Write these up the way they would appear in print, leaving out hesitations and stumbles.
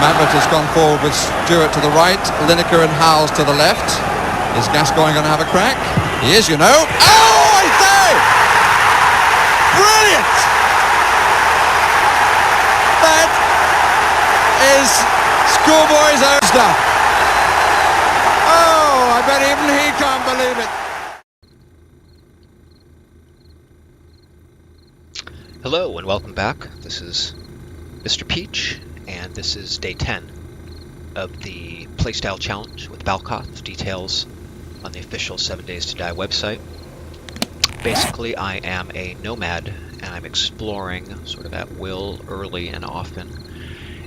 Maverick has gone forward with Stewart to the right, Lineker and Howes to the left. Is Gascoigne going to have a crack? He is, you know. Oh, I say! Brilliant! That is schoolboy's own stuff. Oh, I bet even he can't believe it. Hello and welcome back. This is Mr. Peach, and this is day 10 of the Playstyle Challenge with Balkoth. Details on the official 7 Days to Die website. Basically, I am a nomad, and I'm exploring sort of at will, early and often.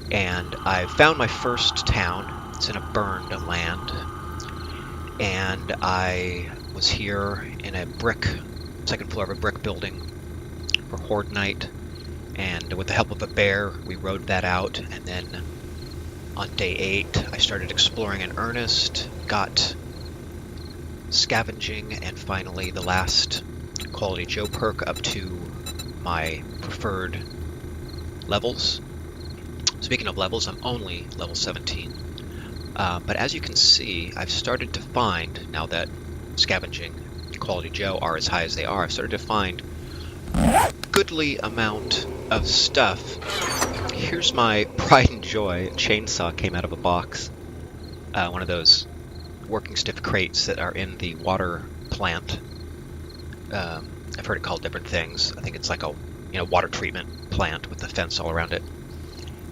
And I found my first town. It's in a burned land. And I was here in a second floor of a brick building for Horde Night, and with the help of a bear we rode that out, and then on day 8 I started exploring in earnest, got scavenging, and finally the last Quality Joe perk up to my preferred levels. Speaking of levels, I'm only level 17, but as you can see, I've started to find, now that scavenging and Quality Joe are as high as they are, I've started to find goodly amount of stuff. Here's my pride and joy. A chainsaw came out of a box. One of those working stiff crates that are in the water plant. I've heard it called different things. I think it's like a water treatment plant with a fence all around it.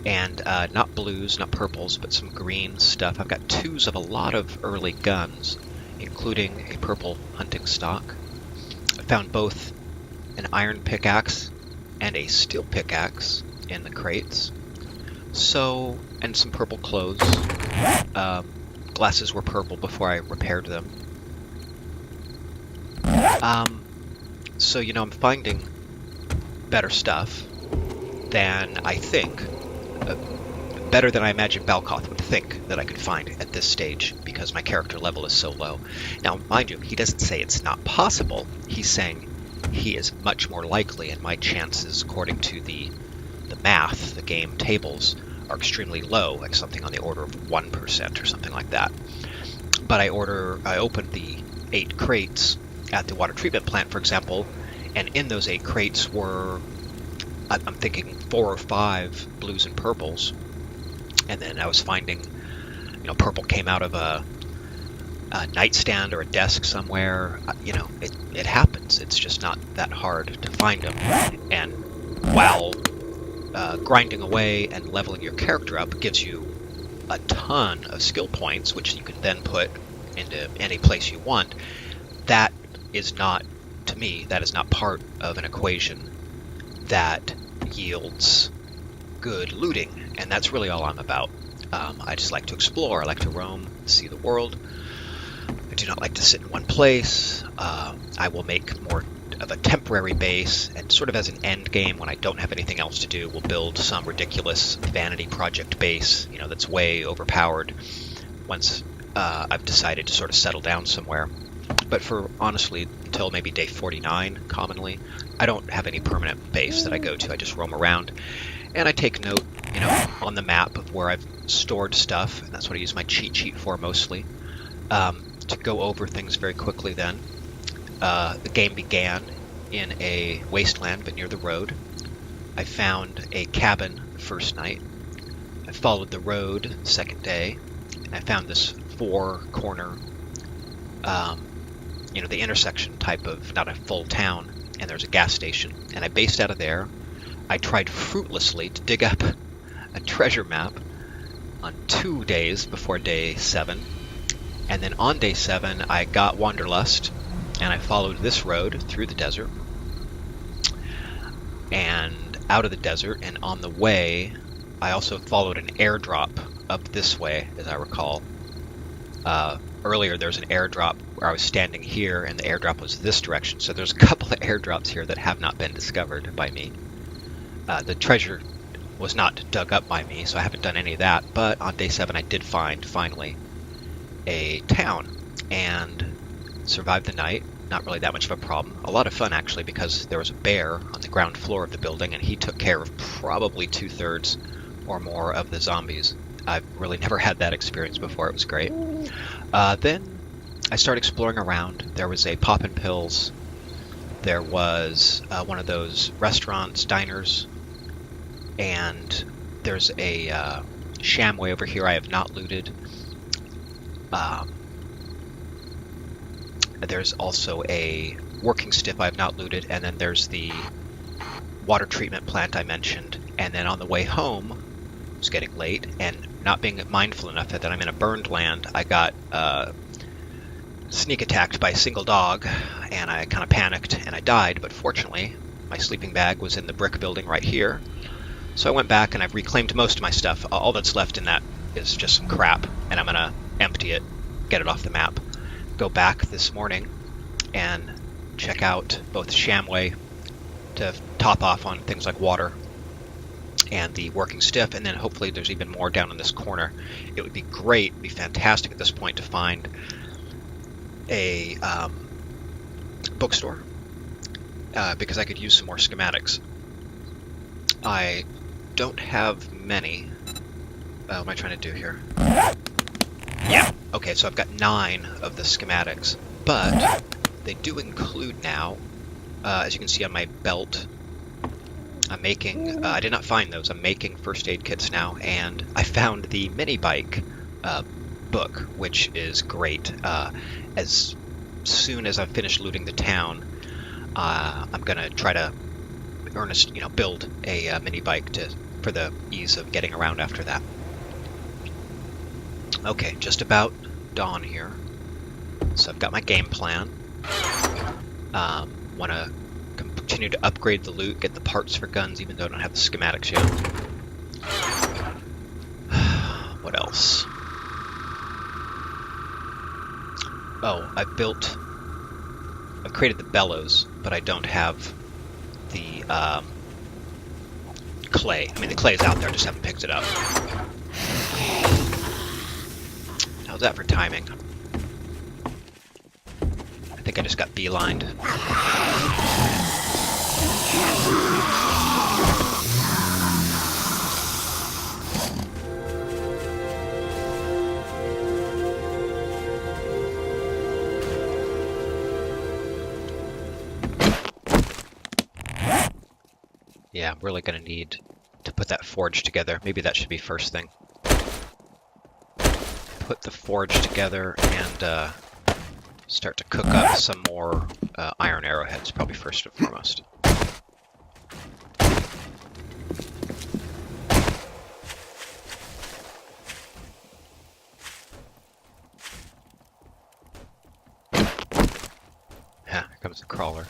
And not blues, not purples, but some green stuff. I've got 2s of a lot of early guns, including a purple hunting stock. I found both an iron pickaxe and a steel pickaxe in the crates. So, and some purple clothes. Glasses were purple before I repaired them. So, I'm finding better stuff than I think, better than I imagine Balkoth would think that I could find at this stage, because my character level is so low. Now, mind you, he doesn't say it's not possible. He's saying he is much more likely, and my chances, according to the math, the game tables, are extremely low, like something on the order of 1% or something like that. But I opened the 8 crates at the water treatment plant, for example, and in those 8 crates were, I'm thinking, 4 or 5 blues and purples, and then I was finding, purple came out of a nightstand or a desk somewhere. It happens. It's just not that hard to find them. And while grinding away and leveling your character up gives you a ton of skill points, which you can then put into any place you want, that is not, to me, that is not part of an equation that yields good looting. And that's really all I'm about. I just like to explore. I like to roam, see the world. I do not like to sit in one place. I will make more of a temporary base, and sort of as an end game, when I don't have anything else to do, we'll build some ridiculous vanity project base, that's way overpowered once I've decided to sort of settle down somewhere. But for, honestly, until maybe day 49, commonly, I don't have any permanent base that I go to. I just roam around, and I take note, on the map of where I've stored stuff, and that's what I use my cheat sheet for mostly. To go over things very quickly then, the game began in a wasteland but near the road. I found a cabin the first night. I followed the road the second day, and I found this 4-corner, the intersection type of, not a full town, and there's a gas station, and I based out of there. I tried fruitlessly to dig up a treasure map on 2 days before day 7. And then on day 7, I got Wanderlust, and I followed this road through the desert, and out of the desert, and on the way, I also followed an airdrop up this way, as I recall. Earlier, there was an airdrop where I was standing here, and the airdrop was this direction, so there's a couple of airdrops here that have not been discovered by me. The treasure was not dug up by me, so I haven't done any of that, but on day 7, I did find, finally, a town and survived the night. Not really that much of a problem. A lot of fun, actually, because there was a bear on the ground floor of the building, and he took care of probably 2/3 or more of the zombies I've really never had that experience before. It was great. Then I started exploring around. There was a Poppin' Pills. There was one of those restaurants, diners, and there's a Shamway over here I have not looted. There's also a working stiff I have not looted, and then there's the water treatment plant I mentioned. And then on the way home, it's getting late, and not being mindful enough that I'm in a burned land, I got sneak attacked by a single dog, and I kind of panicked, and I died. But fortunately, my sleeping bag was in the brick building right here. So I went back, and I've reclaimed most of my stuff. All that's left in that is just some crap, and I'm going to empty it, get it off the map. Go back this morning and check out both Shamway to top off on things like water and the working stiff, and then hopefully there's even more down in this corner. It would be great, be fantastic at this point to find a bookstore, because I could use some more schematics. I don't have many. What am I trying to do here? Yeah. Okay, so I've got 9 of the schematics, but they do include now, as you can see on my belt, I'm making, I did not find those, I'm making first aid kits now, and I found the mini bike book, which is great. As soon as I've finished looting the town, I'm gonna try to build a mini bike for the ease of getting around after that. Okay, just about dawn here, so I've got my game plan. Want to continue to upgrade the loot, get the parts for guns, even though I don't have the schematics yet. What else? Oh, I've created the bellows, but I don't have the clay. I mean, the clay is out there, I just haven't picked it up. How's that for timing? I think I just got beelined. Yeah, I'm really going to need to put that forge together. Maybe that should be first thing. Put the forge together and start to cook up some more iron arrowheads, probably first and foremost. Yeah, here comes the crawler.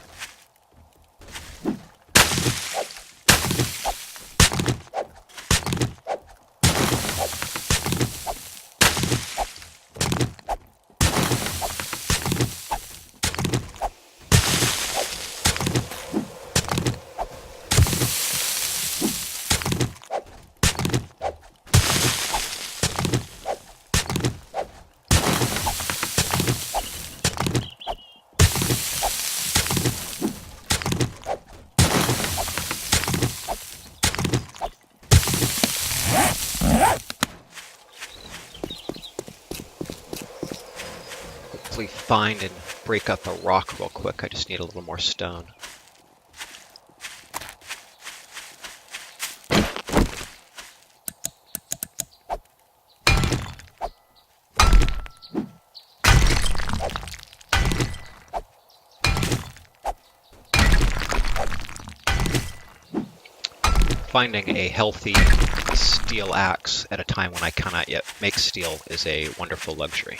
Find and break up a rock real quick. I just need a little more stone. Finding a healthy steel axe at a time when I cannot yet make steel is a wonderful luxury.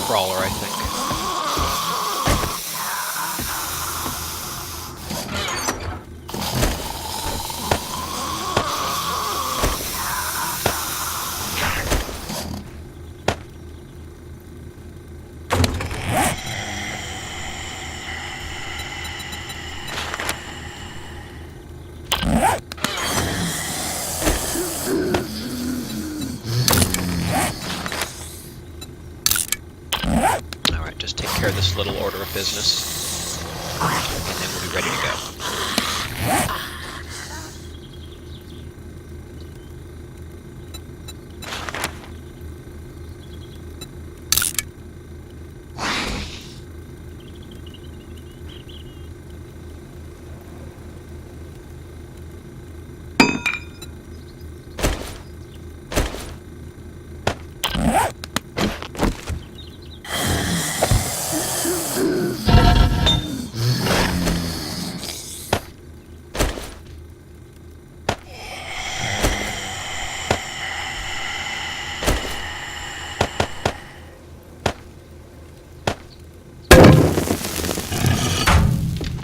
Crawler, I think. this little order of business, and then we'll be ready to go.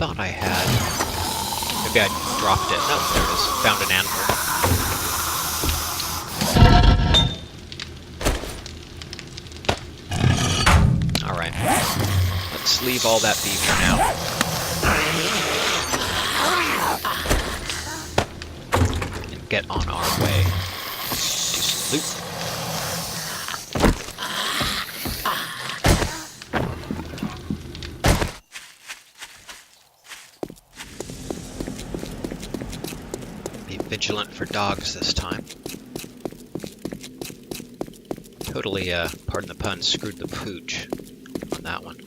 Thought I had. Maybe I dropped it. No, there it is. Found an anvil. Alright. Let's leave all that be for now. And get on our way to some loot. Vigilant for dogs this time. Totally, pardon the pun, screwed the pooch on that one.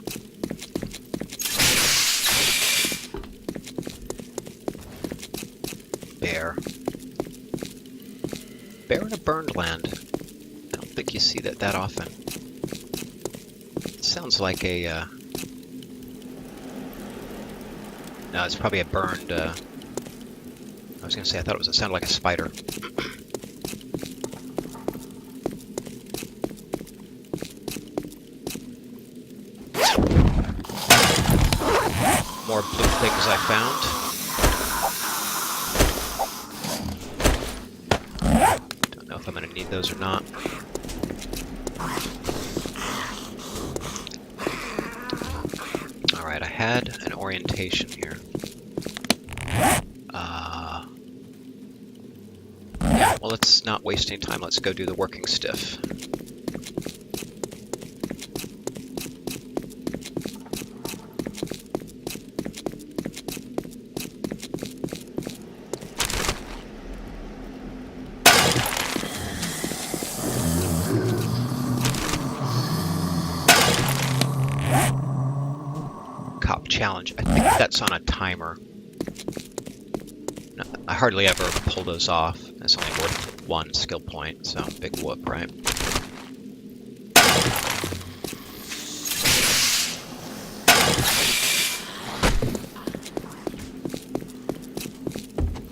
Bear. Bear in a burned land. I don't think you see that often. It sounds like a, no, it's probably a burned, I was going to say, I thought it sounded like a spider. More blue things I found. Don't know if I'm going to need those or not. Alright, I had an orientation here. Well, let's not waste any time. Let's go do the working stiff. Cop challenge. I think that's on a timer. No, I hardly ever pull those off. It's only worth 1 skill point, so big whoop, right?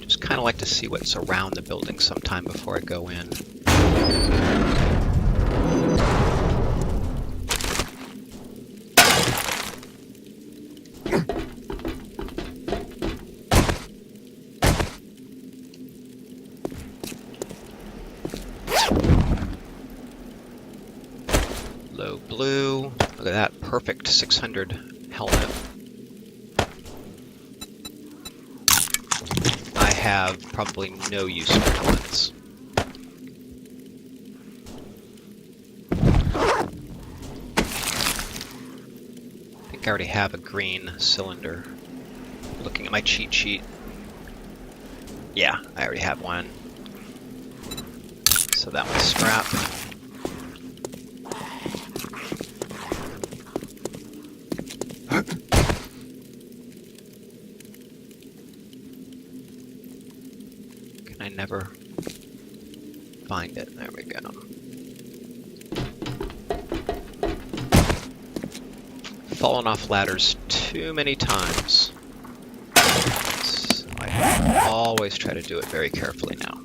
Just kind of like to see what's around the building sometime before I go in. Low blue. Look at that perfect 600 helmet. I have probably no use for helmets. I think I already have a green cylinder. Looking at my cheat sheet. Yeah, I already have one. So that one's scrap. I never find it. There we go. Fallen off ladders too many times. So I always try to do it very carefully now.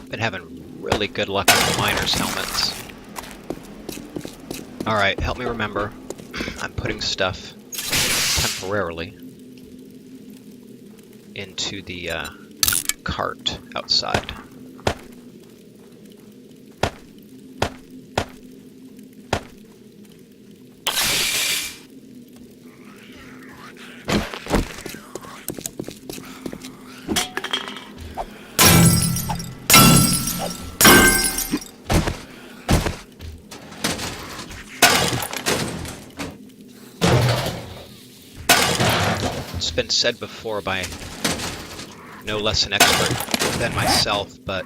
Been having really good luck with the miners' helmets. Alright, help me remember. I'm putting stuff temporarily into the cart outside. It's been said before by no less an expert than myself, but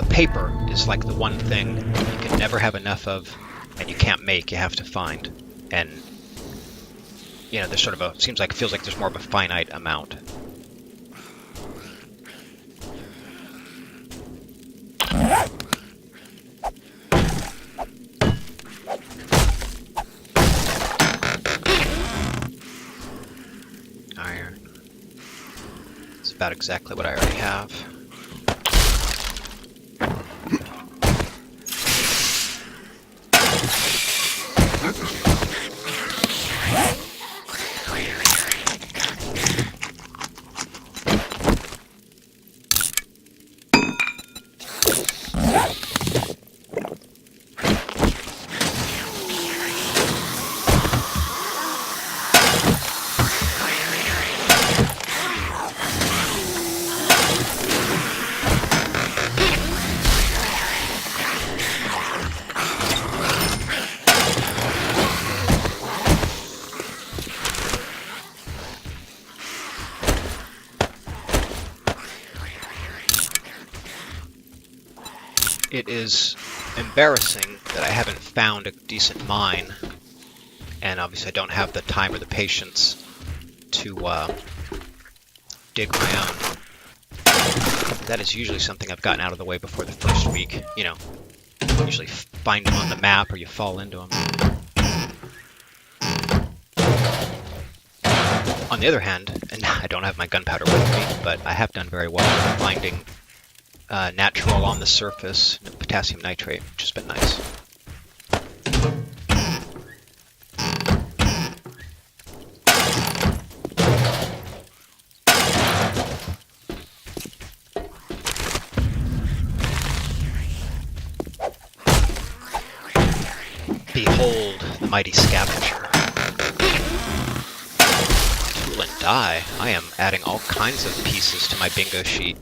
paper is like the one thing you can never have enough of, and you can't make, you have to find. And, you know, there's sort of a, feels like there's more of a finite amount. Iron. It's about exactly what I already have. It is embarrassing that I haven't found a decent mine, and obviously I don't have the time or the patience to dig my own. That is usually something I've gotten out of the way before the first week. You know, usually find them on the map or you fall into them. On the other hand, and I don't have my gunpowder with me, but I have done very well finding natural on the surface potassium nitrate, which has been nice. Behold the mighty scavenger. Tool and die. I am adding all kinds of pieces to my bingo sheet.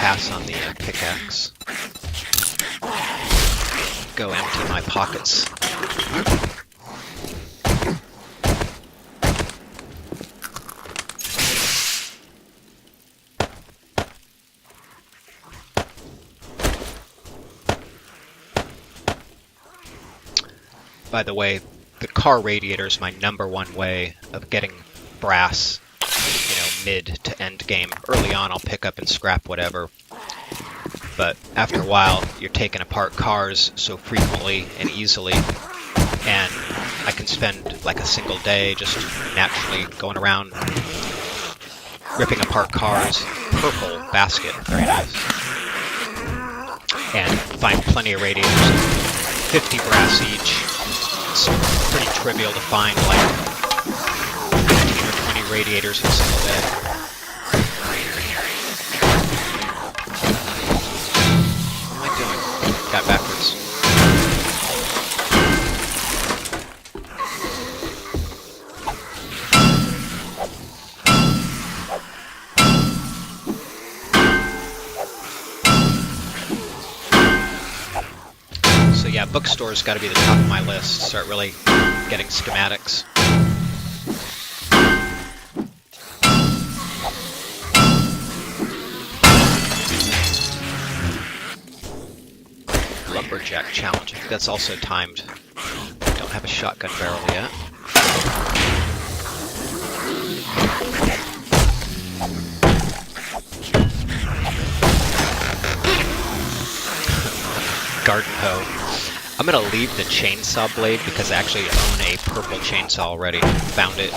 Pass on the pickaxe. Go empty my pockets. By the way, the car radiator is my #1 way of getting brass, you know, mid to end game. Early on, I'll pick up and scrap whatever. But after a while, you're taking apart cars so frequently and easily, and I can spend like a single day just naturally going around ripping apart cars. Purple basket, very nice. And find plenty of radiators, 50 brass each. It's pretty trivial to find like 15 or 20 radiators in a single day. Got backwards. So yeah, bookstore's got to be the top of my list. Start really getting schematics. Lumberjack challenge. I think that's also timed. Don't have a shotgun barrel yet. Garden hoe. I'm gonna leave the chainsaw blade because I actually own a purple chainsaw already. Found it.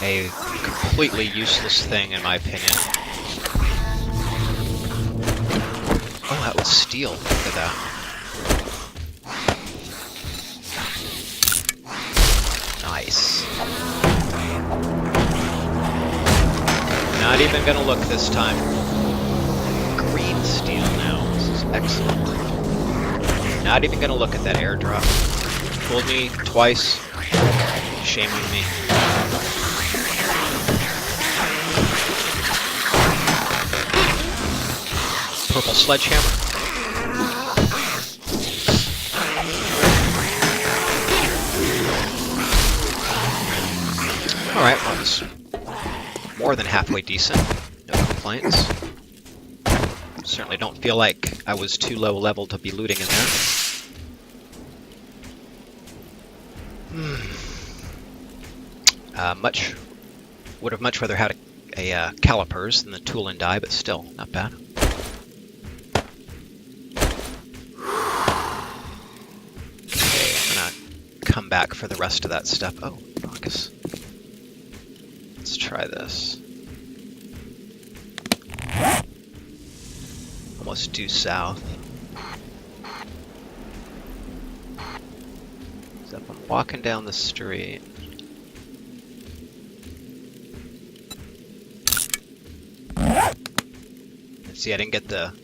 A completely useless thing, in my opinion. Oh, that was steel. Look at that. Nice. Not even gonna look this time. Green steel now. This is excellent. Not even gonna look at that airdrop. Fooled me twice. Shame on me. Purple sledgehammer. Alright, well, it's more than halfway decent. No complaints. Certainly don't feel like I was too low level to be looting in there. Would have much rather had a calipers than the tool and die, but still, not bad. Okay, I'm gonna come back for the rest of that stuff. Oh, Marcus. Let's try this. Almost due south. So if I'm walking down the street. And see, I didn't get the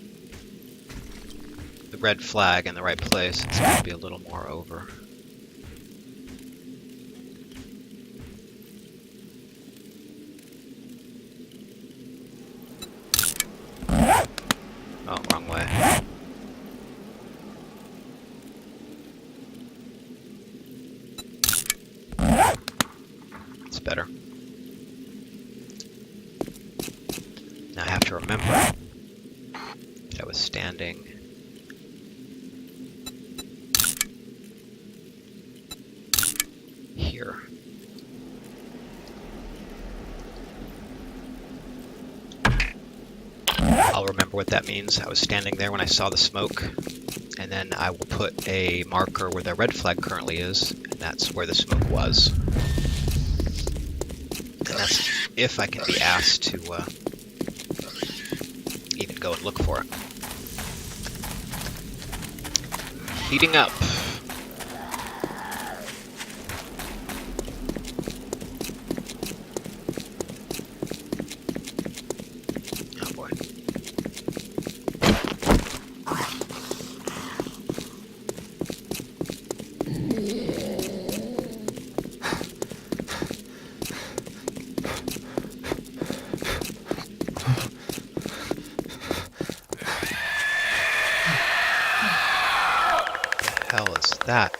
red flag in the right place. It's going to be a little more over. Oh, wrong way. It's better. Now I have to remember that I was standing here. I'll remember what that means. I was standing there when I saw the smoke, and then I will put a marker where the red flag currently is, and that's where the smoke was. And that's if I can be asked to even go and look for it. Heating up. Oh boy. Hell is that?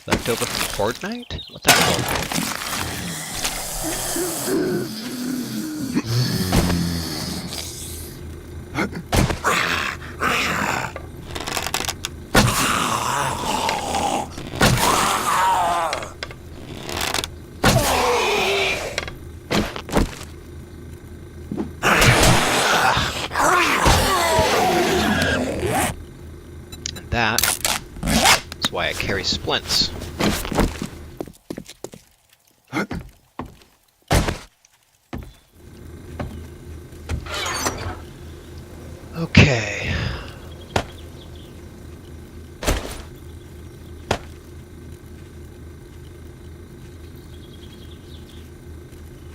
Leftover from Fortnite? What's that for? That is why I carry splints. Okay.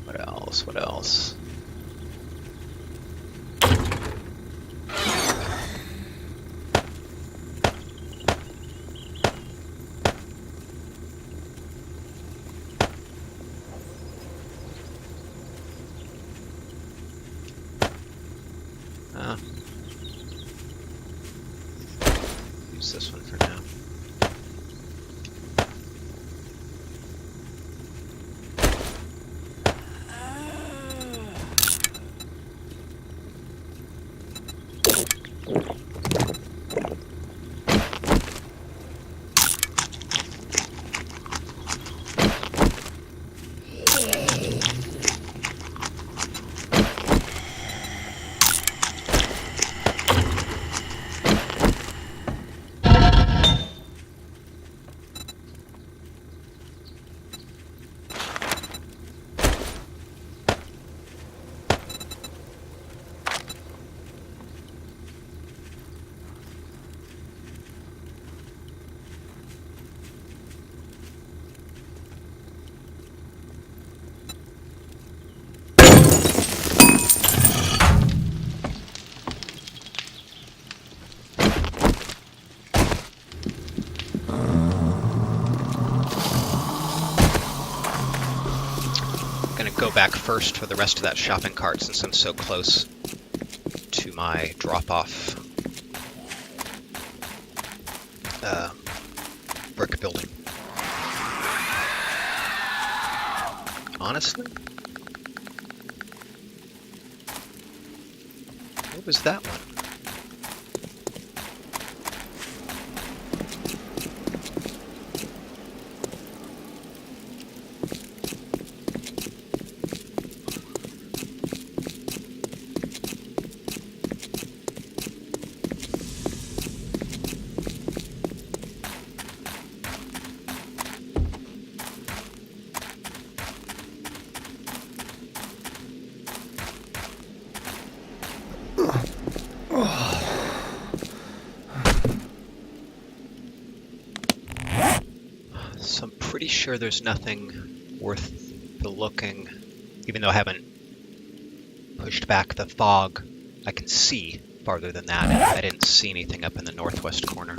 What else? What else? Use this one for now. Gonna go back first for the rest of that shopping cart since I'm so close to my drop-off brick building. Honestly? What was that one? So I'm pretty sure there's nothing worth the looking, even though I haven't pushed back the fog. I can see farther than that, and I didn't see anything up in the northwest corner.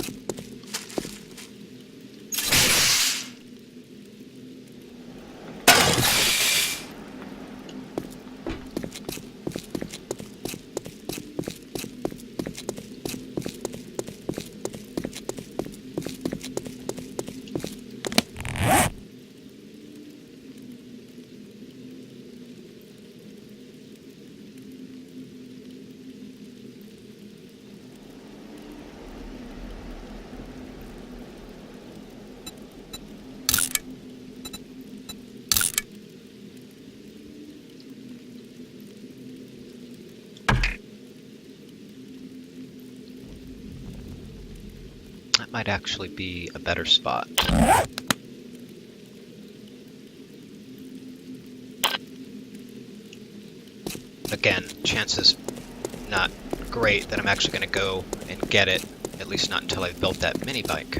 That might actually be a better spot. Again, chances not great that I'm actually going to go and get it, at least not until I've built that mini bike.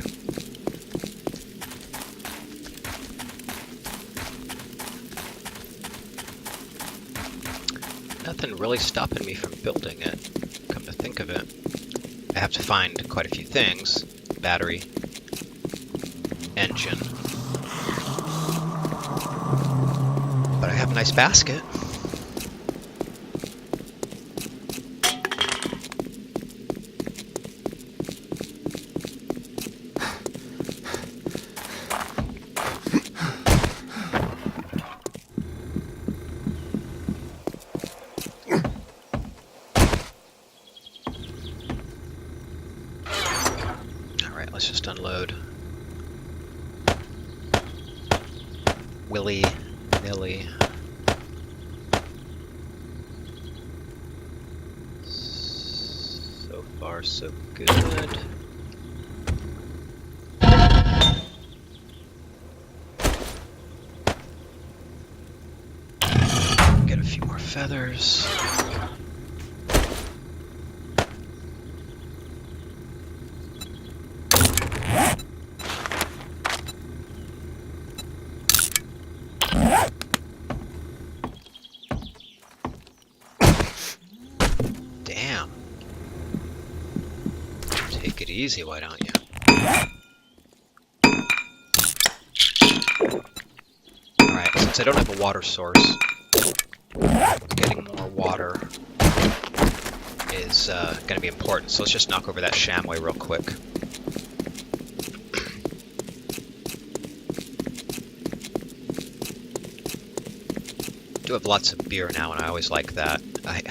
Nothing really stopping me from building it, come to think of it. I have to find quite a few things. Battery, engine, but I have a nice basket. Let's just unload. Willy-nilly. So far, so good. Get a few more feathers. Take it easy, why don't you? Alright, since I don't have a water source, getting more water is going to be important. So let's just knock over that shamway real quick. I do have lots of beer now, and I always like that. I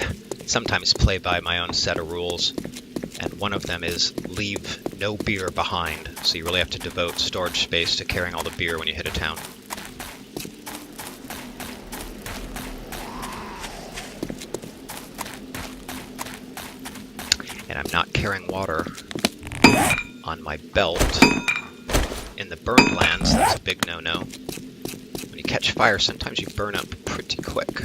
sometimes play by my own set of rules. And one of them is leave no beer behind, so you really have to devote storage space to carrying all the beer when you hit a town. And I'm not carrying water on my belt in the burned lands. That's a big no-no. When you catch fire, sometimes you burn up pretty quick.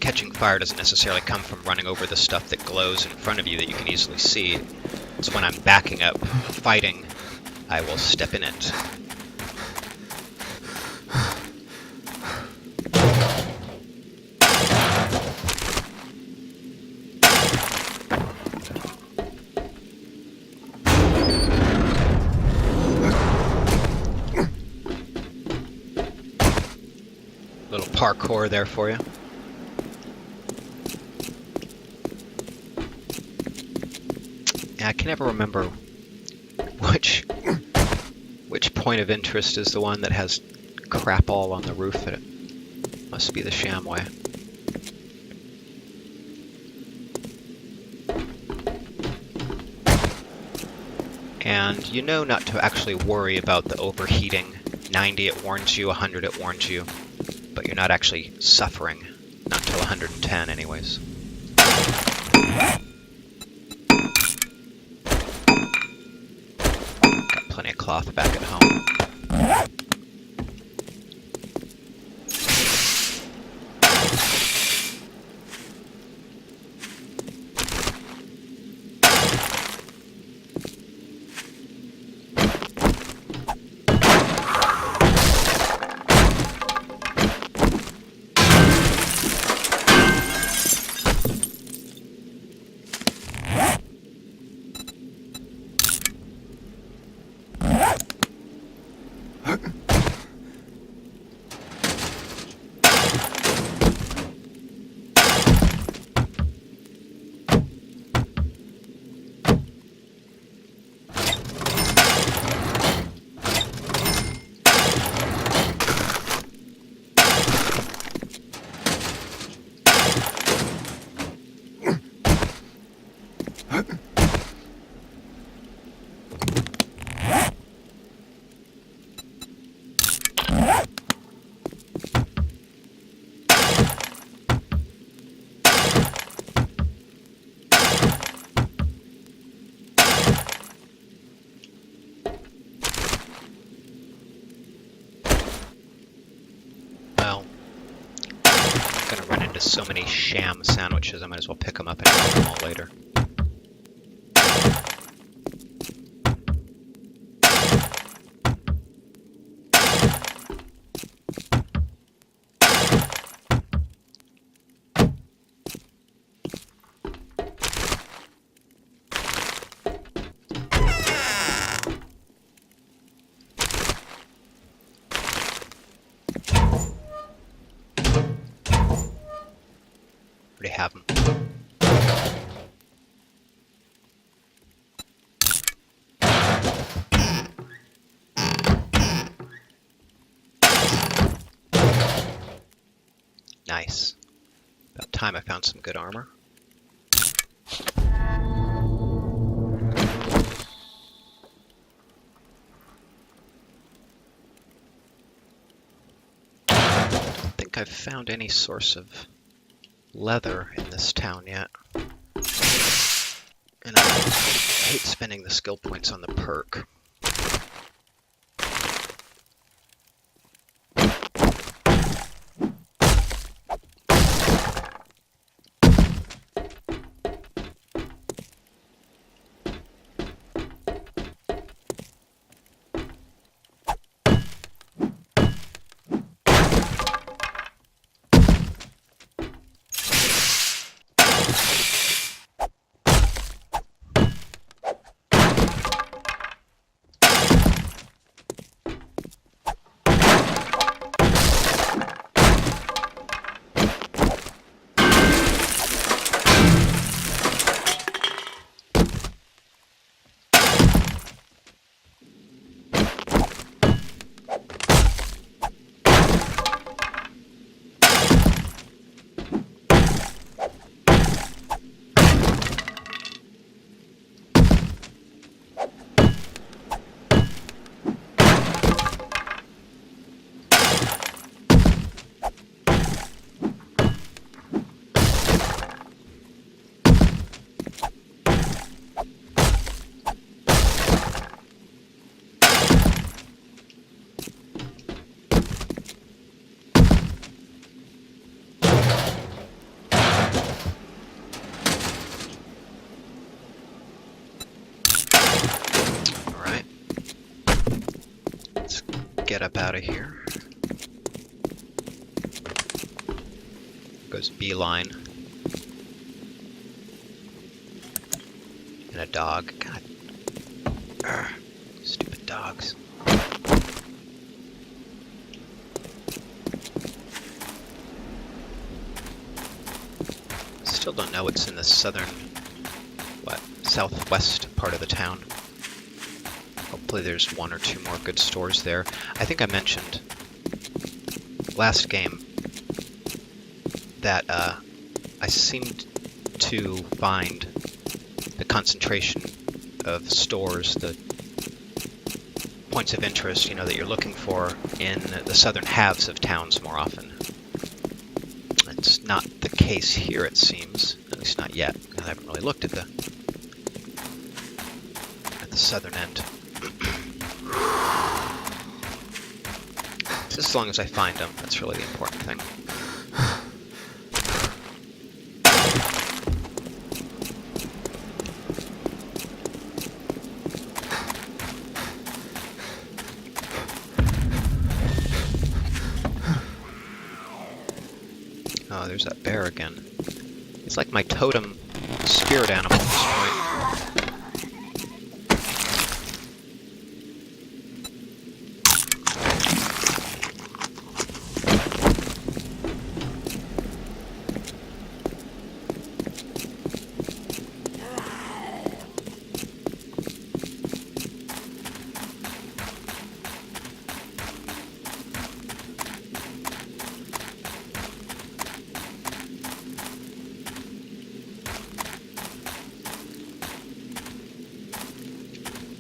Catching fire doesn't necessarily come from running over the stuff that glows in front of you that you can easily see. It's when I'm backing up, fighting, I will step in it. parkour there for you. Yeah, I can never remember which point of interest is the one that has crap all on the roof. It must be the Shamway. And you know not to actually worry about the overheating. 90 it warns you, 100 it warns you, but you're not actually suffering. Not until 110 anyways. Got plenty of cloth back at home. Well, I'm gonna run into so many sham sandwiches, I might as well pick them up and eat them all later. Already have them. Nice. About time I found some good armor. Don't think I've found any source of leather in this town yet. And I hate spending the skill points on the perk. Get up out of here. Goes beeline. And a dog. God. Urgh. Stupid dogs. still don't know what's in the southern, southwest part of the town. Hopefully there's one or two more good stores there. I think I mentioned last game that I seemed to find the concentration of stores, the points of interest, that you're looking for in the southern halves of towns more often. It's not the case here, it seems. At least not yet. I haven't really looked at the southern end. Just as long as I find them, that's really the important thing. Oh, there's that bear again. He's like my totem spirit animal at this point.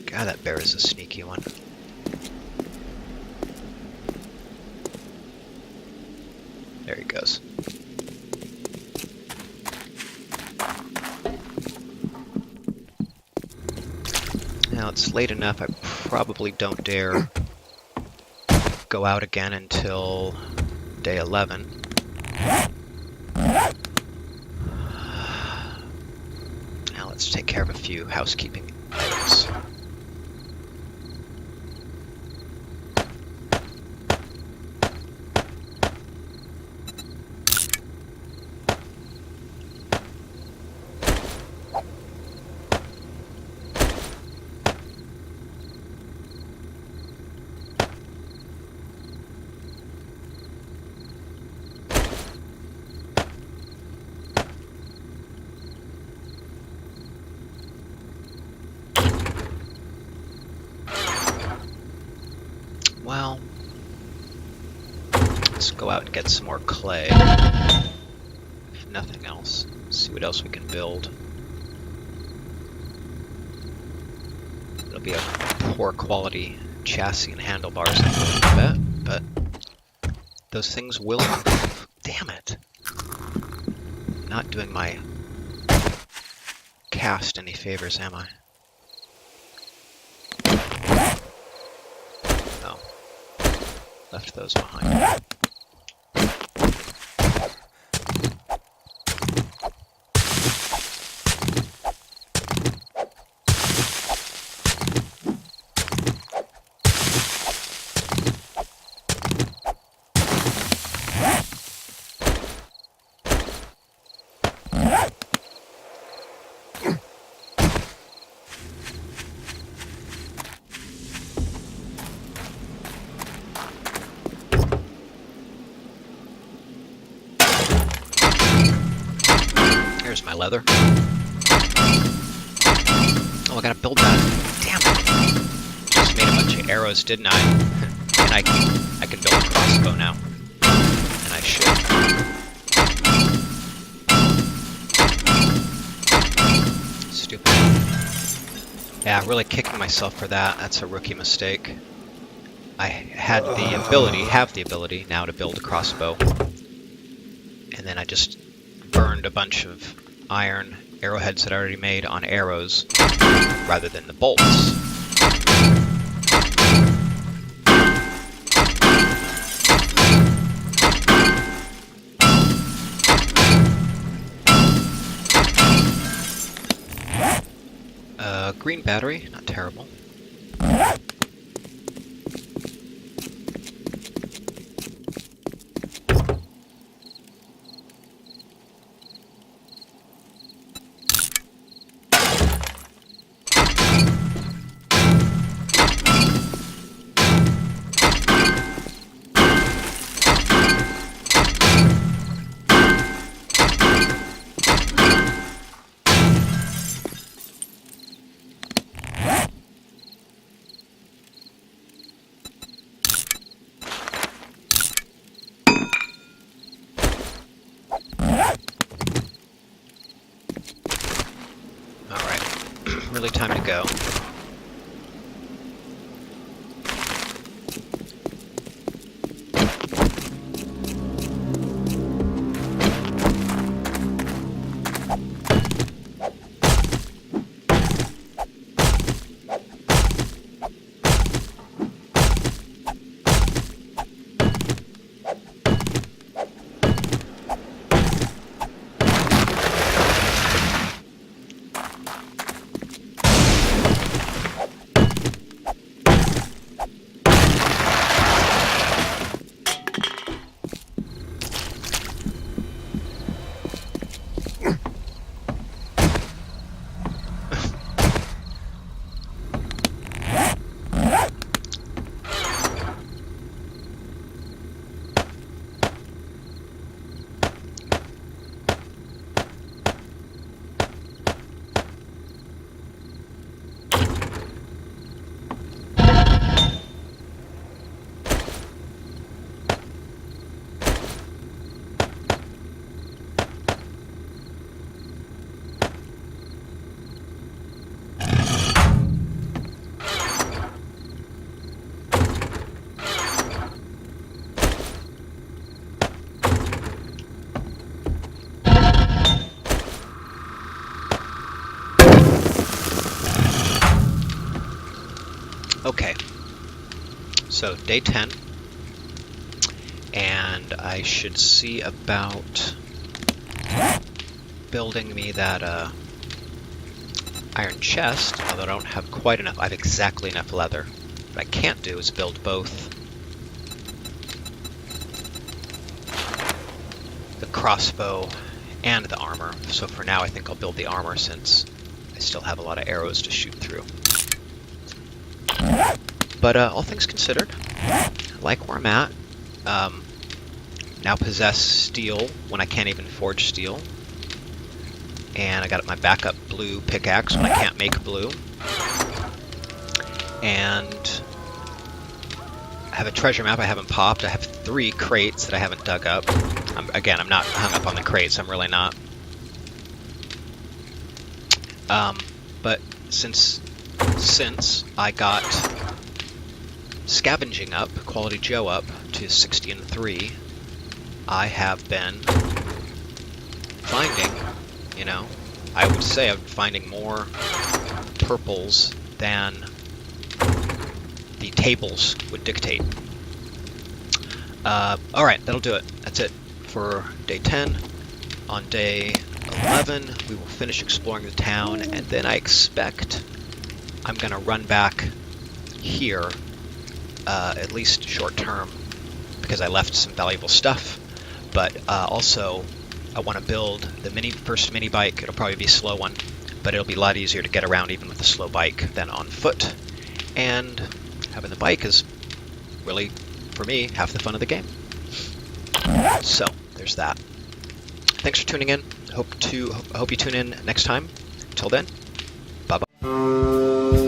God, that bear is a sneaky one. There he goes. Now it's late enough, I probably don't dare go out again until day 11. Now let's take care of a few housekeeping items. Well, let's go out and get some more clay, if nothing else. See what else we can build. It'll be a poor quality chassis and handlebars, I bet, but those things will move. Damn it! Not doing my cast any favors, am I? Left those behind. Here's my leather. Oh, I gotta build that. Damn it. Just made a bunch of arrows, didn't I? And I can build a crossbow now. And I should. Stupid. Yeah, really kicking myself for that. That's a rookie mistake. I have the ability now to build a crossbow. And then I just burned a bunch of iron arrowheads that I already made on arrows rather than the bolts. Green battery, not terrible. really time to go. Okay, so day 10, and I should see about building me that iron chest, although I don't have quite enough. I have exactly enough leather. What I can't do is build both the crossbow and the armor. So for now I think I'll build the armor since I still have a lot of arrows to shoot through. But all things considered, I like where I'm at. Now possess steel when I can't even forge steel. And I got my backup blue pickaxe when I can't make blue. And I have a treasure map I haven't popped. I have 3 crates that I haven't dug up. Again, I'm not hung up on the crates. I'm really not. But since I got scavenging up, Quality Joe up to 60 and 3, I have been finding, you know, I would say I'm finding more purples than the tables would dictate. Alright, that'll do it. That's it for day 10. On day 11, we will finish exploring the town, and then I expect I'm going to run back here, at least short term, because I left some valuable stuff, but also I want to build the first mini bike. It'll probably be a slow one, but it'll be a lot easier to get around even with a slow bike than on foot, and having the bike is really, for me, half the fun of the game. So, there's that. Thanks for tuning in. I hope you tune in next time. Until then, bye-bye.